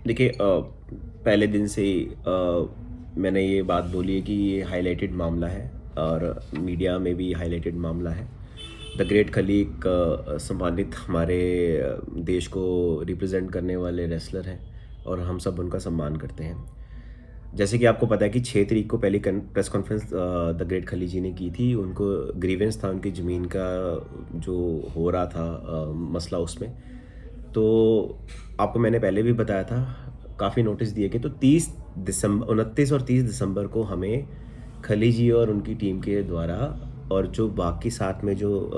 देखिए पहले दिन से ही मैंने ये बात बोली है कि ये हाईलाइटेड मामला है और मीडिया में भी हाईलाइटेड मामला है। द ग्रेट खली एक सम्मानित हमारे देश को रिप्रेजेंट करने वाले रेसलर हैं और हम सब उनका सम्मान करते हैं। जैसे कि आपको पता है कि 6 तारीख को पहली प्रेस कॉन्फ्रेंस द ग्रेट खली जी ने की थी। उनको ग्रीवेंस था उनकी ज़मीन का जो हो रहा था मसला उसमें। तो आपको मैंने पहले भी बताया था, काफ़ी नोटिस दिए कि तो 29 और 30 दिसंबर को हमें खली जी और उनकी टीम के द्वारा और जो बाकी साथ में जो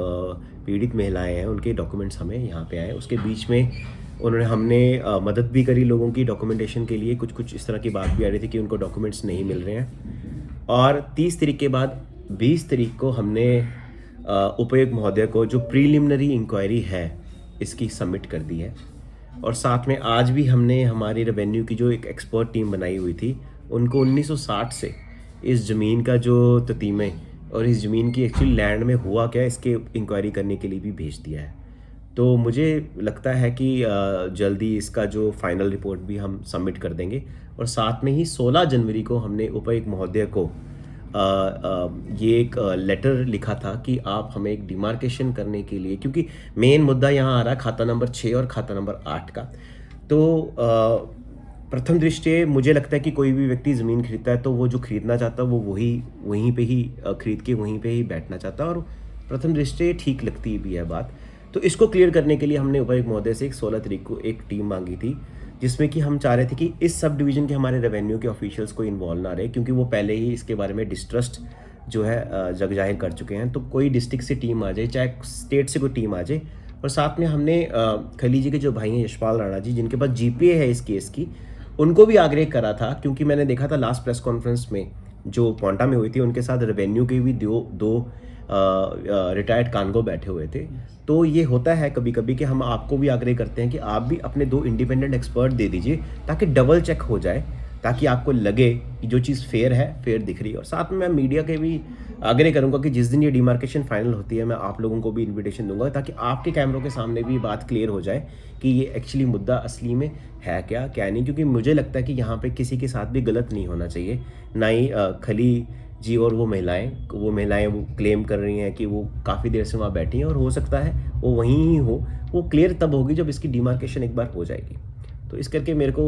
पीड़ित महिलाएं हैं उनके डॉक्यूमेंट्स हमें यहाँ पे आए। उसके बीच में हमने मदद भी करी लोगों की डॉक्यूमेंटेशन के लिए। कुछ इस तरह की बात भी आ रही थी कि उनको डॉक्यूमेंट्स नहीं मिल रहे हैं। और 30 तारीख के बाद 20 तारीख को हमने उपायुक्त महोदय को जो प्रीलिमिनरी इंक्वायरी है इसकी सबमिट कर दी है। और साथ में आज भी हमने हमारी रेवेन्यू की जो एक एक्सपर्ट टीम बनाई हुई थी उनको 1960 से इस ज़मीन का जो ततीमे और इस ज़मीन की एक्चुअली लैंड में हुआ क्या इसके इंक्वायरी करने के लिए भी भेज दिया है। तो मुझे लगता है कि जल्दी इसका जो फाइनल रिपोर्ट भी हम सबमिट कर देंगे। और साथ में ही 16 जनवरी को हमने उपायुक्त महोदय को ये एक लेटर लिखा था कि आप हमें एक डिमार्केशन करने के लिए, क्योंकि मेन मुद्दा यहाँ आ रहा है खाता नंबर 6 और खाता नंबर 8 का। तो प्रथम दृष्टया मुझे लगता है कि कोई भी व्यक्ति ज़मीन खरीदता है तो वो जो खरीदना चाहता है वो वहीं पे ही खरीद के वहीं पे ही बैठना चाहता है और प्रथम दृष्टया ठीक लगती भी है बात। तो इसको क्लियर करने के लिए हमने उपायुक्त महोदय से 16 तारीख को एक टीम मांगी थी, जिसमें कि हम चाह रहे थे कि इस सब डिवीज़न के हमारे रेवेन्यू के ऑफिशियल्स को इन्वॉल्व ना रहे, क्योंकि वो पहले ही इसके बारे में डिस्ट्रस्ट जो है जग जाहिर कर चुके हैं। तो कोई डिस्ट्रिक्ट से टीम आ जाए, चाहे स्टेट से कोई टीम आ जाए। और साथ में हमने खली जी के जो भाई हैं यशपाल राणा जी, जिनके पास जीपीए है इस केस की, उनको भी आग्रह करा था, क्योंकि मैंने देखा था लास्ट प्रेस कॉन्फ्रेंस में जो पोंटा में हुई थी उनके साथ रेवेन्यू के भी दो रिटायर्ड कानगो बैठे हुए थे। तो ये होता है कभी कभी कि हम आपको भी आग्रह करते हैं कि आप भी अपने 2 इंडिपेंडेंट एक्सपर्ट दे दीजिए ताकि डबल चेक हो जाए, ताकि आपको लगे कि जो चीज़ फेयर है, फेयर दिख रही है। और साथ में मैं मीडिया के भी आग्रह करूंगा कि जिस दिन ये डिमार्केशन फाइनल होती है मैं आप लोगों को भी इन्विटेशन दूंगा, ताकि आपके कैमरों के सामने भी बात क्लियर हो जाए कि ये एक्चुअली मुद्दा असली में है क्या नहीं। क्योंकि मुझे लगता है कि यहाँ पे किसी के साथ भी गलत नहीं होना चाहिए, ना ही खली जी और वो महिलाएं वो क्लेम कर रही हैं कि वो काफ़ी देर से वहाँ बैठी हैं और हो सकता है वो वहीं ही हो। वो क्लियर तब होगी जब इसकी डिमार्केशन एक बार हो जाएगी। तो इस करके मेरे को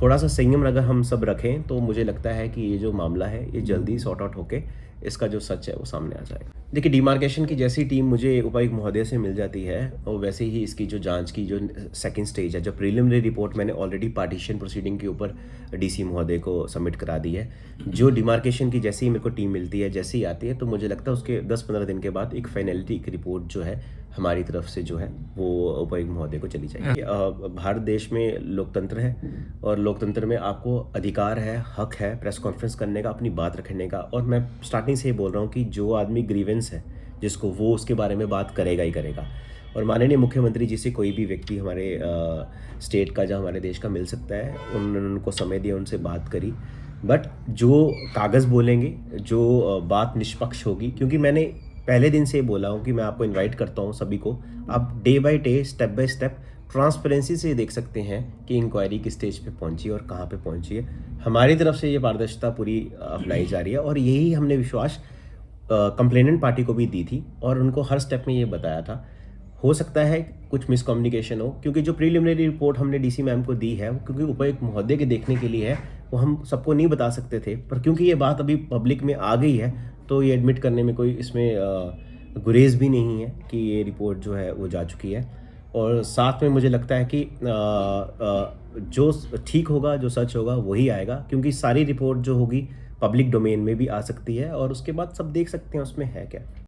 थोड़ा सा संयम अगर हम सब रखें तो मुझे लगता है कि ये जो मामला है ये जल्दी सॉर्ट आउट होके इसका जो सच है वो सामने आ जाएगा। देखिए, डिमार्केशन की जैसी टीम मुझे उपायुक्त महोदय से मिल जाती है और वैसे ही इसकी जो जांच की जो सेकंड स्टेज है, जो प्रीलिमिनरी रिपोर्ट मैंने ऑलरेडी पार्टीशन प्रोसीडिंग के ऊपर डीसी महोदय को सबमिट करा दी है। जो डिमार्केशन की जैसे ही मेरे को टीम मिलती है, जैसे ही आती है, तो मुझे लगता है उसके 10-15 दिन के बाद एक फाइनलिटी एक रिपोर्ट जो है हमारी तरफ से जो है वो उपायुक्त महोदय को चली जाएगी। भारत देश में लोकतंत्र है और लोकतंत्र में आपको अधिकार है, हक है प्रेस कॉन्फ्रेंस करने का, अपनी बात रखने का। और मैं स्टार्टिंग से ही बोल रहा हूँ कि जो आदमी ग्रीवेंस है जिसको, वो उसके बारे में बात करेगा ही करेगा। और माननीय मुख्यमंत्री जी से कोई भी व्यक्ति हमारे स्टेट का या हमारे देश का मिल सकता है, उन्होंने उनको समय दिया, उनसे बात करी। बट जो कागज़ बोलेंगे, जो बात निष्पक्ष होगी, क्योंकि मैंने पहले दिन से बोला हूँ कि मैं आपको इनवाइट करता हूँ सभी को, आप day by day, step by step transparency से देख सकते हैं कि इंक्वायरी किस स्टेज पे पहुंची और कहाँ पे पहुंची है। हमारी तरफ से ये पारदर्शिता पूरी अपनाई जा रही है और यही हमने विश्वास कंप्लेनेंट पार्टी को भी दी थी और उनको हर स्टेप में ये बताया था। हो सकता है कुछ मिसकम्युनिकेशन हो, क्योंकि जो प्रीलिमिनरी रिपोर्ट हमने डीसी मैम को दी है, क्योंकि उपायुक्त महोदय के देखने के लिए है, वो हम सबको नहीं बता सकते थे। पर क्योंकि ये बात अभी पब्लिक में आ गई है तो ये एडमिट करने में कोई इसमें गुरेज भी नहीं है कि ये रिपोर्ट जो है वो जा चुकी है। और साथ में मुझे लगता है कि जो ठीक होगा, जो सच होगा वही आएगा, क्योंकि सारी रिपोर्ट जो होगी पब्लिक डोमेन में भी आ सकती है और उसके बाद सब देख सकते हैं उसमें है क्या।